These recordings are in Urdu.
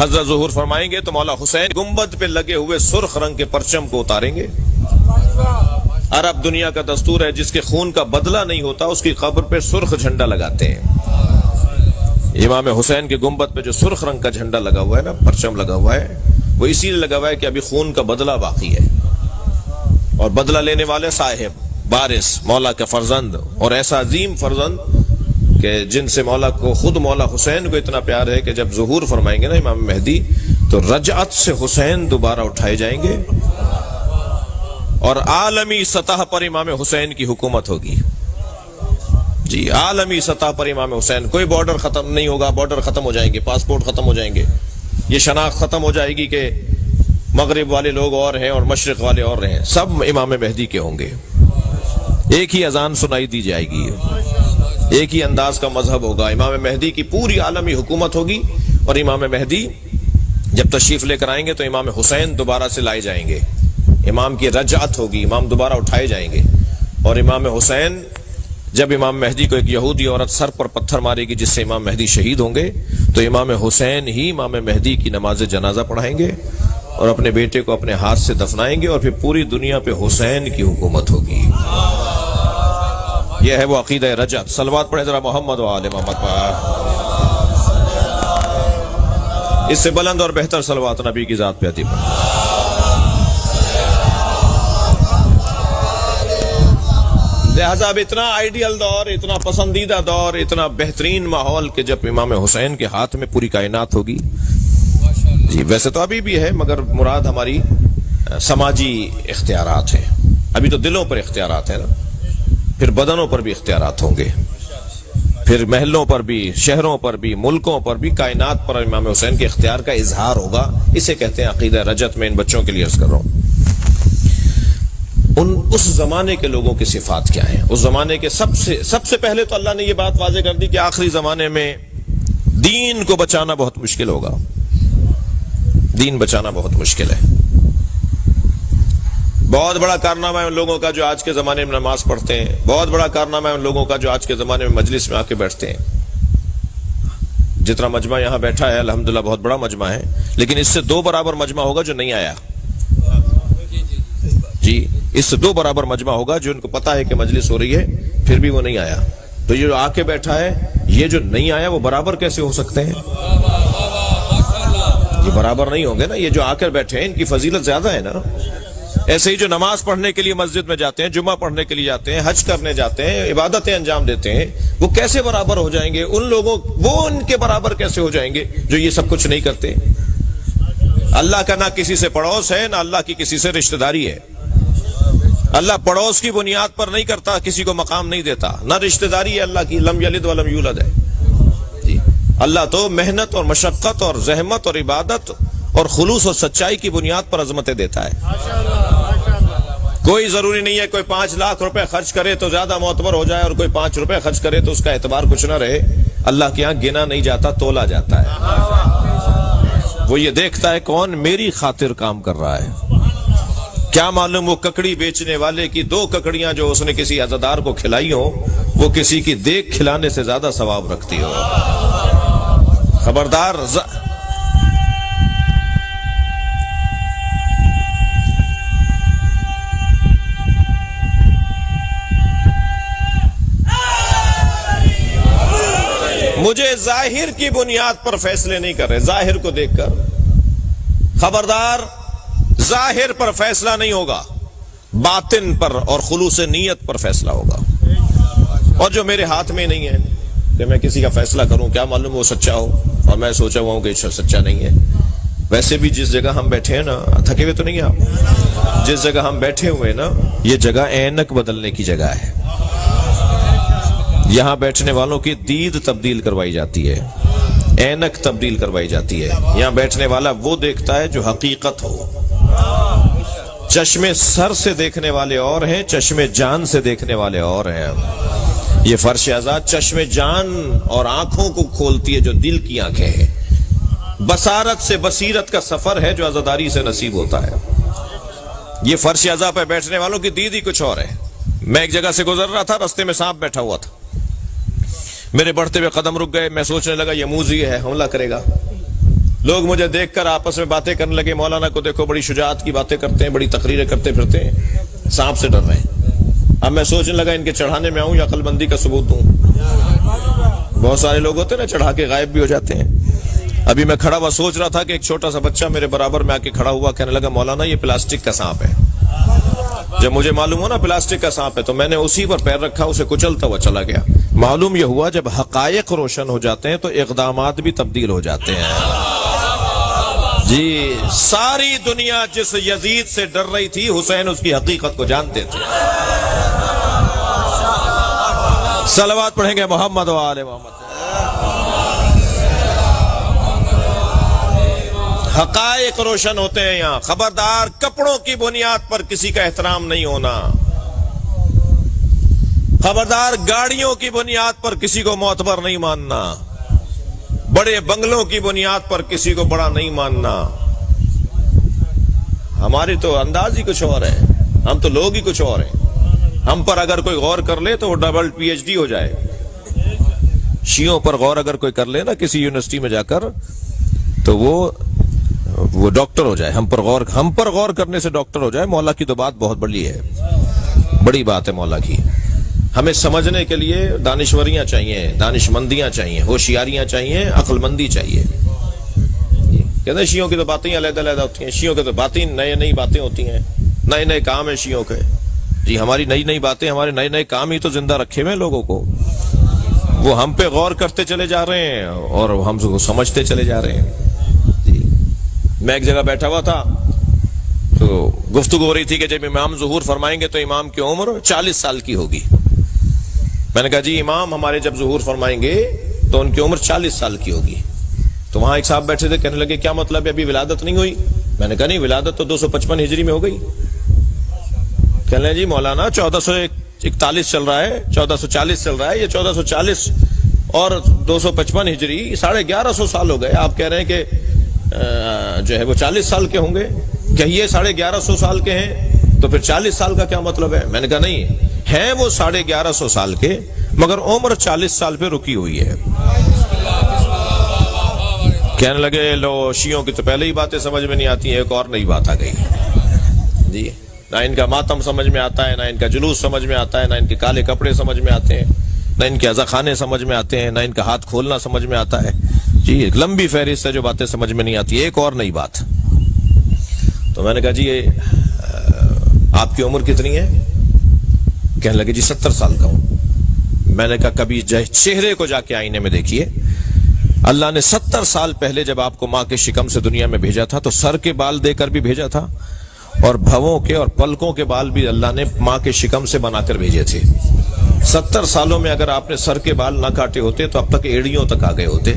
حضرت ظہور فرمائیں گے تو مولا حسین گنبد پہ لگے ہوئے سرخ رنگ کے پرچم کو اتاریں گے۔ عرب دنیا کا دستور ہے جس کے خون کا بدلہ نہیں ہوتا اس کی قبر پہ سرخ جھنڈا لگاتے ہیں۔ امام حسین کے گنبد پہ جو سرخ رنگ کا جھنڈا لگا ہوا ہے نا، پرچم لگا ہوا ہے، وہ اسی لیے لگا ہوا ہے کہ ابھی خون کا بدلہ باقی ہے، اور بدلہ لینے والے صاحب بارث مولا کا فرزند، اور ایسا عظیم فرزند کہ جن سے مولا کو خود مولا حسین کو اتنا پیار ہے کہ جب ظہور فرمائیں گے نا امام مہدی تو رجعت سے حسین دوبارہ اٹھائے جائیں گے اور عالمی سطح پر امام حسین کی حکومت ہوگی۔ جی عالمی سطح پر امام حسین، کوئی بارڈر ختم نہیں ہوگا، بارڈر ختم ہو جائیں گے، پاسپورٹ ختم ہو جائیں گے، یہ شناخت ختم ہو جائے گی کہ مغرب والے لوگ اور ہیں اور مشرق والے اور ہیں، سب امام مہدی کے ہوں گے۔ ایک ہی اذان سنائی دی جائے گی، ایک ہی انداز کا مذہب ہوگا، امام مہدی کی پوری عالمی حکومت ہوگی، اور امام مہدی جب تشریف لے کر آئیں گے تو امام حسین دوبارہ سے لائے جائیں گے، امام کی رجعت ہوگی، امام دوبارہ اٹھائے جائیں گے، اور امام حسین جب امام مہدی کو ایک یہودی عورت سر پر پتھر مارے گی جس سے امام مہدی شہید ہوں گے تو امام حسین ہی امام مہدی کی نماز جنازہ پڑھائیں گے اور اپنے بیٹے کو اپنے ہاتھ سے دفنائیں گے، اور پھر پوری دنیا پہ حسین کی حکومت ہوگی۔ یہ ہے وہ عقیدہ رجعت۔ صلوات پڑھیں ذرا محمد و آل محمد پر۔ اس سے بلند اور بہتر صلوات نبی کی ذات پہ عطا فرمائے۔ لہذا اب اتنا آئیڈیل دور، اتنا پسندیدہ دور، اتنا بہترین ماحول کہ جب امام حسین کے ہاتھ میں پوری کائنات ہوگی۔ جی ویسے تو ابھی بھی ہے مگر مراد ہماری سماجی اختیارات ہیں، ابھی تو دلوں پر اختیارات ہیں نا، پھر بدنوں پر بھی اختیارات ہوں گے، پھر محلوں پر بھی، شہروں پر بھی، ملکوں پر بھی، کائنات پر امام حسین کے اختیار کا اظہار ہوگا۔ اسے کہتے ہیں عقیدہ رجعت۔ میں ان بچوں کے لیے عرض کر رہا ہوں اس زمانے کے لوگوں کی صفات کیا ہیں۔ اس زمانے کے سب سے پہلے تو اللہ نے یہ بات واضح کر دی کہ آخری زمانے میں دین کو بچانا بہت مشکل ہوگا، دین بچانا بہت مشکل ہے۔ بہت بڑا کارنامہ ہے ان لوگوں کا جو آج کے زمانے میں نماز پڑھتے ہیں، بہت بڑا کارنامہ ہے ان لوگوں کا جو آج کے زمانے میں مجلس میں آ کے بیٹھتے ہیں۔ جتنا مجمع یہاں بیٹھا ہے الحمدللہ بہت بڑا مجمع ہے، لیکن اس سے 2 برابر مجمع ہوگا جو نہیں آیا۔ جی اس سے 2 برابر مجمع ہوگا جو ان کو پتا ہے کہ مجلس ہو رہی ہے پھر بھی وہ نہیں آیا۔ تو یہ جو آ کے بیٹھا ہے، یہ جو نہیں آیا وہ برابر کیسے ہو سکتے ہیں؟ یہ برابر نہیں ہوں گے نا، یہ جو آ کر بیٹھے ہیں ان کی فضیلت زیادہ ہے نا۔ ایسے ہی جو نماز پڑھنے کے لیے مسجد میں جاتے ہیں، جمعہ پڑھنے کے لیے جاتے ہیں، حج کرنے جاتے ہیں، عبادتیں انجام دیتے ہیں، وہ کیسے برابر ہو جائیں گے؟ ان لوگوں وہ ان کے برابر کیسے ہو جائیں گے جو یہ سب کچھ نہیں کرتے؟ اللہ کا نہ کسی سے پڑوس ہے، نہ اللہ کی کسی سے رشتہ داری ہے۔ اللہ پڑوس کی بنیاد پر نہیں کرتا، کسی کو مقام نہیں دیتا، نہ رشتہ داری ہے اللہ کی، لم یلد ولم یولد ہے۔ جی اللہ تو محنت اور مشقت اور زحمت اور عبادت اور خلوص اور سچائی کی بنیاد پر عظمتیں دیتا ہے۔ کوئی ضروری نہیں ہے کوئی 5 لاکھ روپے خرچ کرے تو زیادہ معتبر ہو جائے، اور کوئی 5 روپے خرچ کرے تو اس کا اعتبار کچھ نہ رہے۔ اللہ کے یہاں گنا نہیں جاتا، تولا جاتا ہے۔ وہ یہ دیکھتا ہے کون میری خاطر کام کر رہا ہے۔ کیا معلوم وہ ککڑی بیچنے والے کی 2 ککڑیاں جو اس نے کسی عزادار کو کھلائی ہو وہ کسی کی دیکھ کھلانے سے زیادہ ثواب رکھتی ہو۔ خبردار مجھے ظاہر کی بنیاد پر فیصلے نہیں کر رہے، ظاہر کو دیکھ کر۔ خبردار ظاہر پر فیصلہ نہیں ہوگا، باطن پر اور خلوص نیت پر فیصلہ ہوگا۔ اور جو میرے ہاتھ میں نہیں ہے کہ میں کسی کا فیصلہ کروں، کیا معلوم وہ سچا ہو اور میں سوچا ہوا ہوں کہ سچا نہیں ہے۔ ویسے بھی جس جگہ ہم بیٹھے ہیں نا، تھکے ہوئے تو نہیں ہیں آپ؟ جس جگہ ہم بیٹھے ہوئے نا، یہ جگہ اینک بدلنے کی جگہ ہے۔ یہاں بیٹھنے والوں کی دید تبدیل کروائی جاتی ہے، اینک تبدیل کروائی جاتی ہے۔ یہاں بیٹھنے والا وہ دیکھتا ہے جو حقیقت ہو۔ چشمے سر سے دیکھنے والے اور ہیں، چشمے جان سے دیکھنے والے اور ہیں۔ یہ فرش آزاد چشمے جان اور آنکھوں کو کھولتی ہے جو دل کی آنکھیں ہیں۔ بصارت سے بصیرت کا سفر ہے جو عزاداری سے نصیب ہوتا ہے۔ یہ فرش عزا پہ بیٹھنے والوں کی دید ہی کچھ اور ہے۔ میں ایک جگہ سے گزر رہا تھا، رستے میں سانپ بیٹھا ہوا تھا، میرے بڑھتے ہوئے قدم رک گئے، میں سوچنے لگا یہ موذی ہے، حملہ کرے گا۔ لوگ مجھے دیکھ کر آپس میں باتیں کرنے لگے، مولانا کو دیکھو بڑی شجاعت کی باتیں کرتے ہیں، بڑی تقریریں کرتے پھرتے ہیں، سانپ سے ڈر رہے ہیں۔ اب میں سوچنے لگا ان کے چڑھانے میں آؤں یا عقل مندی کا ثبوت دوں۔ بہت سارے لوگ ہوتے ہیں نا چڑھا کے غائب بھی ہو جاتے ہیں۔ ابھی میں کھڑا ہوا سوچ رہا تھا کہ ایک چھوٹا سا بچہ میرے برابر میں آ کے کھڑا ہوا، کہنے لگا مولانا یہ پلاسٹک کا سانپ ہے۔ جب مجھے معلوم ہوا نا پلاسٹک کا سانپ ہے تو میں نے اسی پر پیر رکھا، اسے کچلتا ہوا چلا گیا۔ معلوم یہ ہوا جب حقائق روشن ہو جاتے ہیں تو اقدامات بھی تبدیل ہو جاتے ہیں۔ جی ساری دنیا جس یزید سے ڈر رہی تھی، حسین اس کی حقیقت کو جانتے تھے۔ صلوات پڑھیں گے محمد و آل محمد۔ حقائق روشن ہوتے ہیں یہاں۔ خبردار کپڑوں کی بنیاد پر کسی کا احترام نہیں ہونا، خبردار گاڑیوں کی بنیاد پر کسی کو معتبر نہیں ماننا، بڑے بنگلوں کی بنیاد پر کسی کو بڑا نہیں ماننا۔ ہماری تو انداز ہی کچھ اور ہے، ہم تو لوگ ہی کچھ اور ہیں۔ ہم پر اگر کوئی غور کر لے تو وہ ڈبل پی ایچ ڈی ہو جائے۔ شیعوں پر غور اگر کوئی کر لے نا کسی یونیورسٹی میں جا کر تو وہ ڈاکٹر ہو جائے۔ ہم پر غور کرنے سے ڈاکٹر ہو جائے۔ مولا کی تو بات بہت بڑی ہے، بڑی بات ہے مولا کی۔ ہمیں سمجھنے کے لیے دانشوریاں چاہیے، دانش مندیاں چاہیے، ہوشیاریاں چاہیے، عقل مندی چاہیے۔ کہتے ہیں شیعوں کی تو باتیں علیحدہ علیحدہ ہوتی ہیں، شیعوں کی تو باتیں نئی باتیں ہوتی ہیں، نئے کام ہیں شیعوں کے۔ جی ہماری نئی باتیں، ہمارے نئے کام ہی تو زندہ رکھے ہوئے ہیں لوگوں کو۔ وہ ہم پہ غور کرتے چلے جا رہے ہیں اور ہم کو سمجھتے چلے جا رہے ہیں۔ جی میں ایک جگہ بیٹھا ہوا تھا تو گفتگو ہو رہی تھی کہ جب امام ظہور فرمائیں گے تو امام کی عمر 40 سال کی ہوگی۔ میں نے کہا جی امام ہمارے جب ظہور فرمائیں گے تو ان کی عمر 40 سال کی ہوگی۔ تو وہاں ایک صاحب بیٹھے تھے، کہنے لگے کیا مطلب ہے ابھی ولادت نہیں ہوئی؟ میں نے کہا نہیں، ولادت تو 255 ہجری میں ہو گئی۔ کہنے لگے جی مولانا 1441 چل رہا ہے، 1440 چل رہا ہے، یہ 1440 اور 255 ہجری 1150 سال ہو گئے۔ آپ کہہ رہے ہیں کہ جو ہے وہ 40 سال کے ہوں گے، کہیے 1150 سال کے ہیں تو پھر 40 سال کا کیا مطلب ہے؟ میں نے کہا نہیں، ہیں وہ 1150 سال کے مگر عمر 40 سال پہ رکی ہوئی ہے۔ کہنے لگے لو شیعوں کی تو پہلے ہی باتیں سمجھ میں نہیں آتی ہیں، ایک اور نئی بات آ گئی۔ جی نہ ان کا ماتم سمجھ میں آتا ہے، نہ ان کا جلوس سمجھ میں آتا ہے، نہ ان کے کالے کپڑے سمجھ میں آتے ہیں، نہ ان کے عزاخانے سمجھ میں آتے ہیں، نہ ان کا ہاتھ کھولنا سمجھ میں آتا ہے۔ جی ایک لمبی فہرست ہے جو باتیں سمجھ میں نہیں آتی، ایک اور نئی بات۔ تو میں نے کہا جی آپ کی عمر کتنی ہے؟ کہنے لگے جی 70 سال کا ہوں۔ میں نے کہا کبھی چہرے کو جا کے آئینے میں دیکھیے۔ اللہ نے 70 سال پہلے جب آپ کو ماں کے شکم سے دنیا میں بھیجا تھا تو سر کے بال دے کر بھی بھیجا تھا اور بھووں کے اور پلکوں کے بال بھی اللہ نے ماں کے شکم سے بنا کر بھیجے تھے۔ 70 سالوں میں اگر آپ نے سر کے بال نہ کاٹے ہوتے تو اب تک ایڑیوں تک آ گئے ہوتے،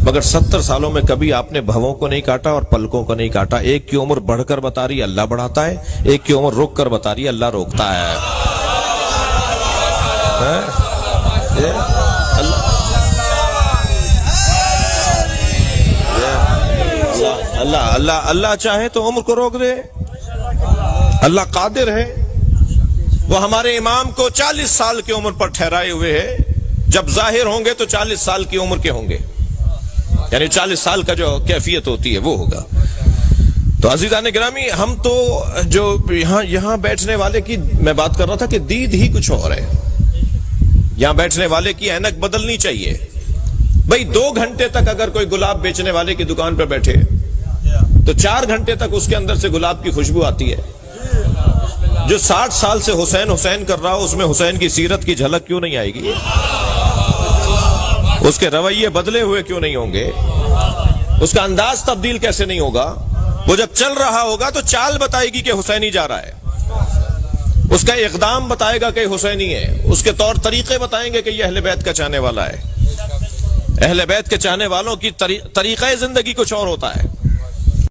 مگر 70 سالوں میں کبھی آپ نے بھووں کو نہیں کاٹا اور پلکوں کو نہیں کاٹا۔ ایک کی عمر بڑھ کر بتا رہی اللہ بڑھاتا ہے، ایک کی عمر رک کر بتا رہی اللہ روکتا ہے۔ اللہ چاہے تو عمر کو روک دے، اللہ قادر ہے۔ وہ ہمارے امام کو 40 سال کی عمر پر ٹھہرائے ہوئے ہے، جب ظاہر ہوں گے تو 40 سال کی عمر کے ہوں گے، یعنی 40 سال کا جو کیفیت ہوتی ہے وہ ہوگا۔ تو عزیزان گرامی، ہم تو جو یہاں بیٹھنے والے کی میں بات کر رہا تھا کہ دید ہی کچھ اور ہے۔ یہاں بیٹھنے والے کی اینک بدلنی چاہیے۔ بھئی 2 گھنٹے تک اگر کوئی گلاب بیچنے والے کی دکان پہ بیٹھے تو 4 گھنٹے تک اس کے اندر سے گلاب کی خوشبو آتی ہے۔ جو 60 سال سے حسین کر رہا ہو اس میں حسین کی سیرت کی جھلک کیوں نہیں آئے گی؟ اس کے رویے بدلے ہوئے کیوں نہیں ہوں گے؟ اس کا انداز تبدیل کیسے نہیں ہوگا؟ وہ جب چل رہا ہوگا تو چال بتائے گی کہ حسینی جا رہا ہے، اس کا اقدام بتائے گا کہ حسینی ہے، اس کے طور طریقے بتائیں گے کہ یہ اہل بیت کا چاہنے والا ہے۔ اہل بیت کے چاہنے والوں کی طریقہ زندگی کچھ اور ہوتا ہے۔